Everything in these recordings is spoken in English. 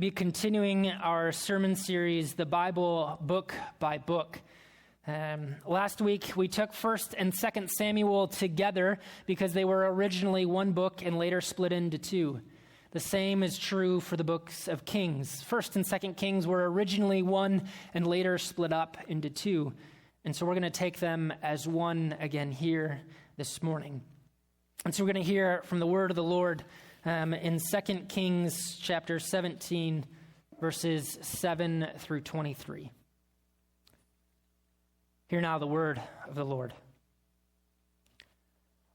be continuing our sermon series, The Bible Book by Book. Last week, we took 1st and 2nd Samuel together because they were originally one book and later split into two. The same is true for the books of Kings. 1st and 2nd Kings were originally one and later split up into two. And so we're going to take them as one again here this morning. And so we're going to hear from the word of the Lord in 2 Kings chapter 17, verses 7 through 23. Hear now the word of the Lord.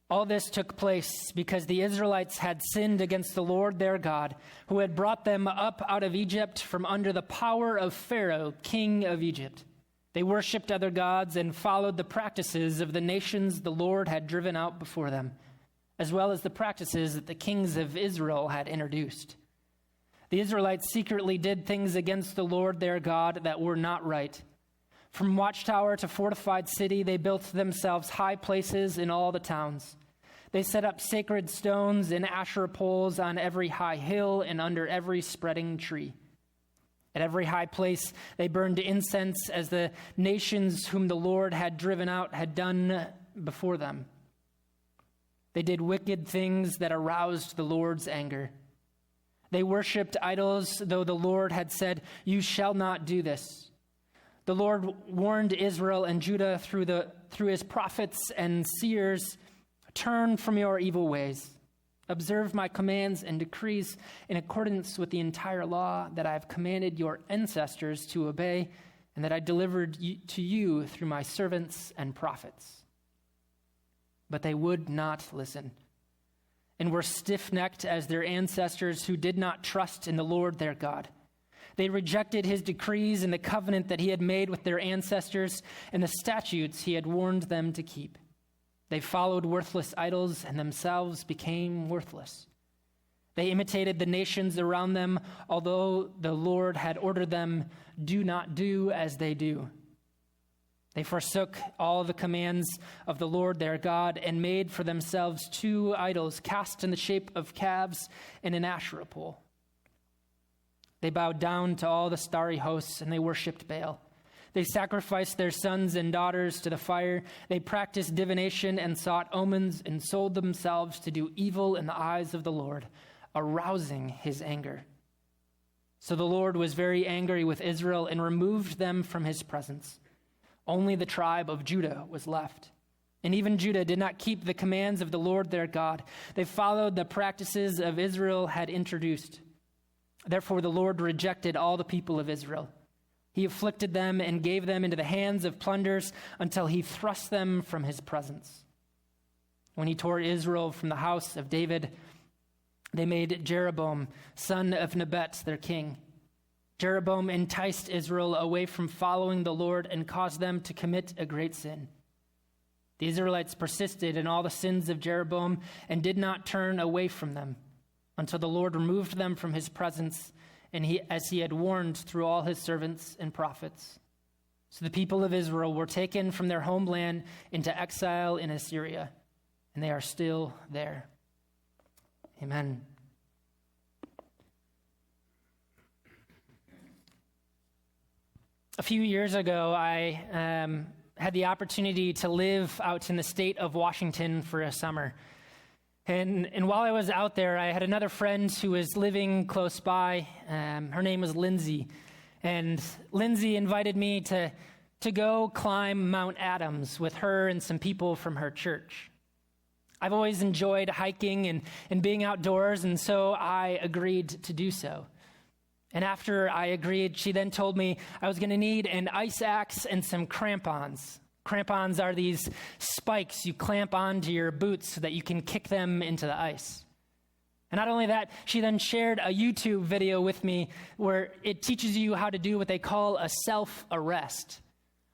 All this took place because the Israelites had sinned against the Lord their God, who had brought them up out of Egypt from under the power of Pharaoh, king of Egypt. They worshipped other gods and followed the practices of the nations the Lord had driven out before them, as well as the practices that the kings of Israel had introduced. The Israelites secretly did things against the Lord their God that were not right. From watchtower to fortified city, they built themselves high places in all the towns. They set up sacred stones and Asherah poles on every high hill and under every spreading tree. At every high place, they burned incense as the nations whom the Lord had driven out had done before them. They did wicked things that aroused the Lord's anger. They worshipped idols, though the Lord had said, "You shall not do this." The Lord warned Israel and Judah through his prophets and seers, "Turn from your evil ways. Observe my commands and decrees in accordance with the entire law that I have commanded your ancestors to obey and that I delivered to you through my servants and prophets." But they would not listen and were stiff-necked as their ancestors who did not trust in the Lord their God. They rejected his decrees and the covenant that he had made with their ancestors and the statutes he had warned them to keep. They followed worthless idols and themselves became worthless. They imitated the nations around them, although the Lord had ordered them, "Do not do as they do." They forsook all the commands of the Lord their God and made for themselves two idols cast in the shape of calves and an Asherah pole. They bowed down to all the starry hosts and they worshipped Baal. They sacrificed their sons and daughters to the fire. They practiced divination and sought omens and sold themselves to do evil in the eyes of the Lord, arousing his anger. So the Lord was very angry with Israel and removed them from his presence. Only the tribe of Judah was left. And even Judah did not keep the commands of the Lord their God. They followed the practices of Israel had introduced. Therefore the Lord rejected all the people of Israel. He afflicted them and gave them into the hands of plunderers until he thrust them from his presence. When he tore Israel from the house of David, they made Jeroboam, son of Nebat, their king. Jeroboam enticed Israel away from following the Lord and caused them to commit a great sin. The Israelites persisted in all the sins of Jeroboam and did not turn away from them until the Lord removed them from his presence, and as he had warned through all his servants and prophets. So the people of Israel were taken from their homeland into exile in Assyria, and they are still there. Amen. A few years ago, I had the opportunity to live out in the state of Washington for a summer. And while I was out there, I had another friend who was living close by. Her name was Lindsay. And Lindsay invited me to go climb Mount Adams with her and some people from her church. I've always enjoyed hiking and being outdoors, and so I agreed to do so. And after I agreed, she then told me I was going to need an ice axe and some crampons. Crampons are these spikes you clamp onto your boots so that you can kick them into the ice. And not only that, she then shared a YouTube video with me where it teaches you how to do what they call a self-arrest,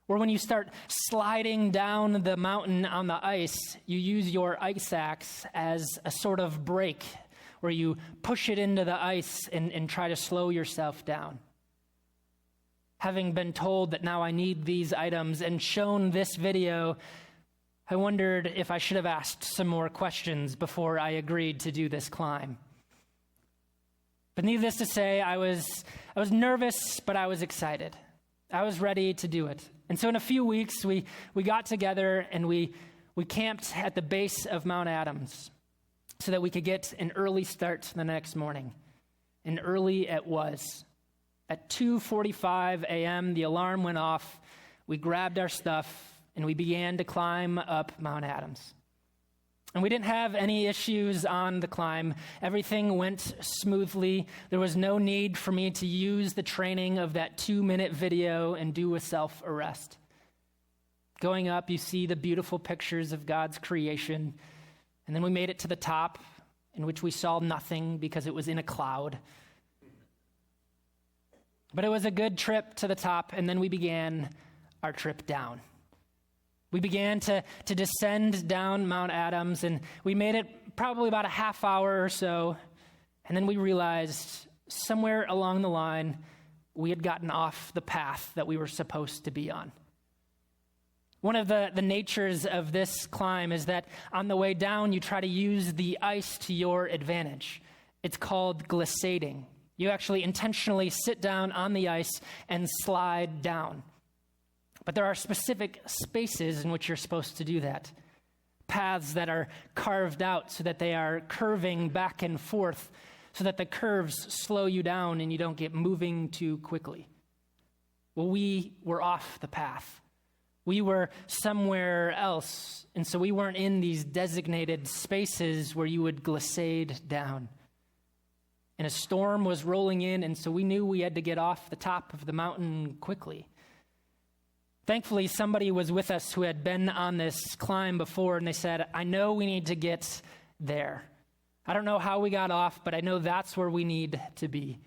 where when you start sliding down the mountain on the ice, you use your ice axe as a sort of brake, where you push it into the ice and try to slow yourself down. Having been told that now I need these items and shown this video, I wondered if I should have asked some more questions before I agreed to do this climb. But needless to say, I was nervous, but I was excited. I was ready to do it. And so in a few weeks, we got together and we camped at the base of Mount Adams so that we could get an early start the next morning. And early it was. At 2:45 a.m., the alarm went off. We grabbed our stuff and we began to climb up Mount Adams. And we didn't have any issues on the climb. Everything went smoothly. There was no need for me to use the training of that 2-minute video and do a self-arrest. Going up, you see the beautiful pictures of God's creation. And then we made it to the top, in which we saw nothing because it was in a cloud. But it was a good trip to the top, and then we began our trip down. We began to descend down Mount Adams, and we made it probably about a half hour or so, and then we realized somewhere along the line we had gotten off the path that we were supposed to be on. One of the natures of this climb is that on the way down, you try to use the ice to your advantage. It's called glissading. You actually intentionally sit down on the ice and slide down. But there are specific spaces in which you're supposed to do that. Paths that are carved out so that they are curving back and forth so that the curves slow you down and you don't get moving too quickly. Well, we were off the path. We were somewhere else, and so we weren't in these designated spaces where you would glissade down. And a storm was rolling in, and so we knew we had to get off the top of the mountain quickly. Thankfully, somebody was with us who had been on this climb before, and they said, I know we need to get there. I don't know how we got off, but I know that's where we need to be.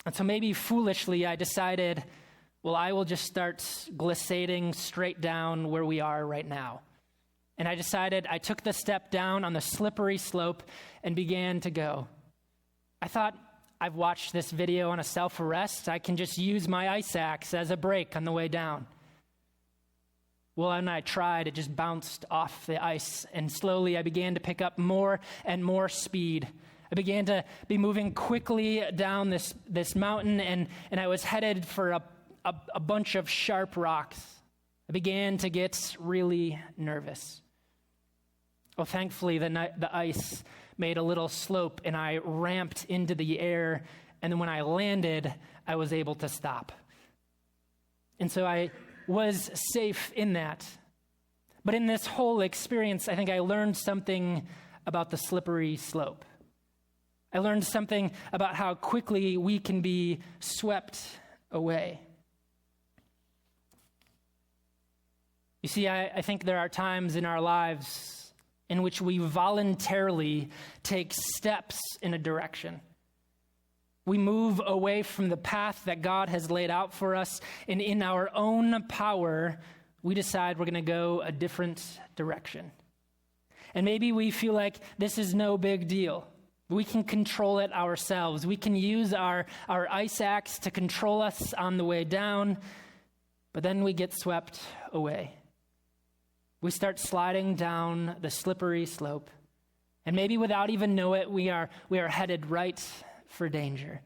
And so maybe foolishly, I decided, well, I will just start glissading straight down where we are right now. And I took the step down on the slippery slope and began to go. I thought, I've watched this video on a self-arrest. I can just use my ice axe as a brake on the way down. Well, when I tried, it just bounced off the ice, and slowly I began to pick up more and more speed. I began to be moving quickly down this mountain, and I was headed for a bunch of sharp rocks. I began to get really nervous. Well, thankfully, the ice made a little slope, and I ramped into the air, and then when I landed, I was able to stop. And so I was safe in that. But in this whole experience, I think I learned something about the slippery slope. I learned something about how quickly we can be swept away. You see, I think there are times in our lives in which we voluntarily take steps in a direction. We move away from the path that God has laid out for us, and in our own power, we decide we're going to go a different direction. And maybe we feel like this is no big deal. We can control it ourselves. We can use our ice axe to control us on the way down, but then we get swept away. We start sliding down the slippery slope, and maybe without even knowing it, we are headed right for danger.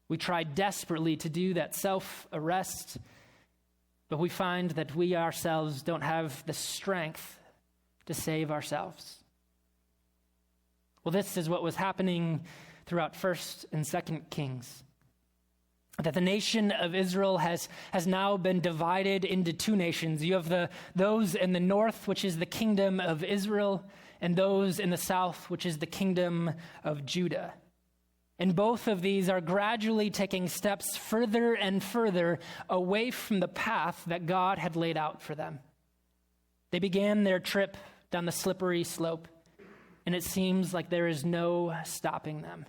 We try desperately to do that self-arrest, but we find that we ourselves don't have the strength to save ourselves. Well, this is what was happening throughout 1st and 2nd Kings. That the nation of Israel has now been divided into two nations. You have those in the north, which is the kingdom of Israel, and those in the south, which is the kingdom of Judah. And both of these are gradually taking steps further and further away from the path that God had laid out for them. They began their trip down the slippery slope, and it seems like there is no stopping them.